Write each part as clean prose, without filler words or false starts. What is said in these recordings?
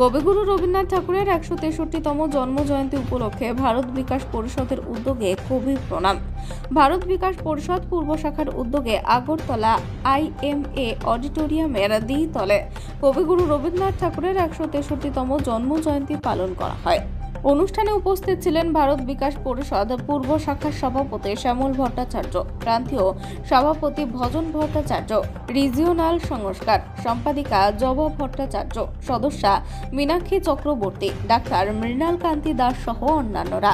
কবিগুরু রবীন্দ্রনাথ ঠাকুরের ১৬৩তম জন্মজয়ন্তী উপলক্ষে ভারত বিকাশ পরিষদের উদ্যোগে কবি প্রণাম। ভারত বিকাশ পরিষদ পূর্ব শাখার উদ্যোগে আগরতলা IMA অডিটোরিয়ামের দ্বিতলে কবিগুরু রবীন্দ্রনাথ ঠাকুরের ১৬৩তম জন্মজয়ন্তী পালন করা হয়। অনুষ্ঠানে উপস্থিত ছিলেন ভারত বিকাশ পরিষদ পূর্ব শাখার সভাপতি শ্যামল ভট্টাচার্য, প্রান্তীয় সভাপতি ভজন ভট্টাচার্য, রিজিওনাল সংস্কার সম্পাদিকা জবা ভট্টাচার্য, সদস্যা মীনাক্ষী চক্রবর্তী, ডাক্তার মৃণাল কান্তি দাস সহ অন্যান্যরা।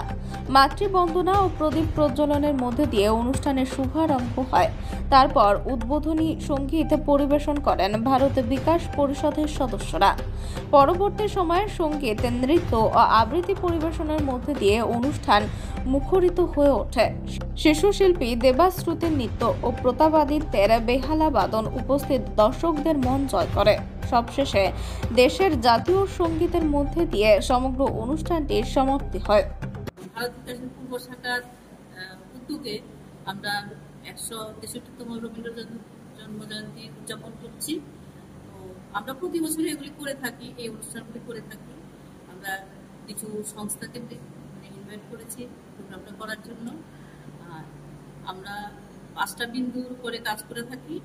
মাতৃবন্দনা ও প্রদীপ প্রজ্বলনের মধ্যে দিয়ে অনুষ্ঠানের শুভারম্ভ হয়। তারপর উদ্বোধনী সঙ্গীত পরিবেশন করেন ভারত বিকাশ পরিষদের সদস্যরা। পরবর্তী সময়ে সঙ্গীত, নৃত্য ও আবৃত্তি পরিবেশনের মধ্যে দিয়ে অনুষ্ঠান মুখরিত হয়ে ওঠে। শিশু শিল্পী দেবাশ্রুতির নৃত্য ও প্রতাপাদিত্যের বেহালা বাদন উপস্থিত দর্শকদের মন জয় করে। সবশেষে দেশের জাতীয় সঙ্গীতের মধ্যে দিয়ে সমগ্র অনুষ্ঠানটির সমাপ্তি হয়। ভারত বিকাশ পূর্ব শাখার উদ্যোগে আমরা ১৬৩তম রবীন্দ্র জন্মজয়ন্তী উদযাপন করছি। তো আমরা প্রতি বছর এগুলি করে থাকি, এই অনুষ্ঠানগুলি করে থাকি। আমরা কিছু সংস্থাকে ইনভাইট করেছি প্রোগ্রামটা করার জন্য। আমরা 5টা বিন্দুর উপরে কাজ করে থাকি: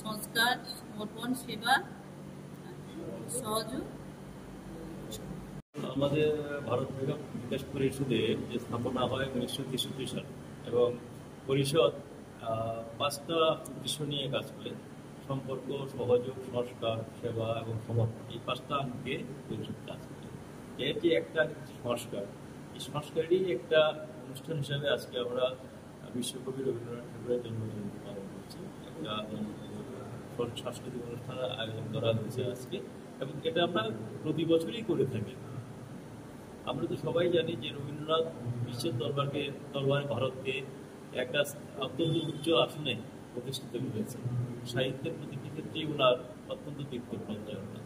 সংস্কার, সমর্পণ, সেবা, সহযোগ। আমাদের ভারত বিকাশ পরিষদের যে স্থাপনা হয় 1963 সালে এবং পরিষদ 5টা উদ্দেশ্য নিয়ে কাজ করে: সম্পর্ক, সহযোগ, সংস্কার, সেবা এবং সমর্পণ। এই 5টা অঙ্কে পরিষদ কাজ করে। এর যে একটা সংস্কার, এই সংস্কারেরই একটা অনুষ্ঠান হিসাবে আজকে আমরা বিশ্বকবি রবীন্দ্রনাথ ঠাকুরের জন্মজয়ন্তী পালন করছি। একটা সাংস্কৃতিক অনুষ্ঠানের আয়োজন করা হয়েছে আজকে, এবং এটা আমরা প্রতি বছরই করে থাকি। আমরা তো সবাই জানি যে রবীন্দ্রনাথ বিশ্বের দরবারে ভারতকে একটা অত্যন্ত উচ্চ আসনে প্রতিষ্ঠিত করেছে। সাহিত্যের প্রতিটি ক্ষেত্রেই ওনার অত্যন্ত দীপ্তপ্রজ্বলতা।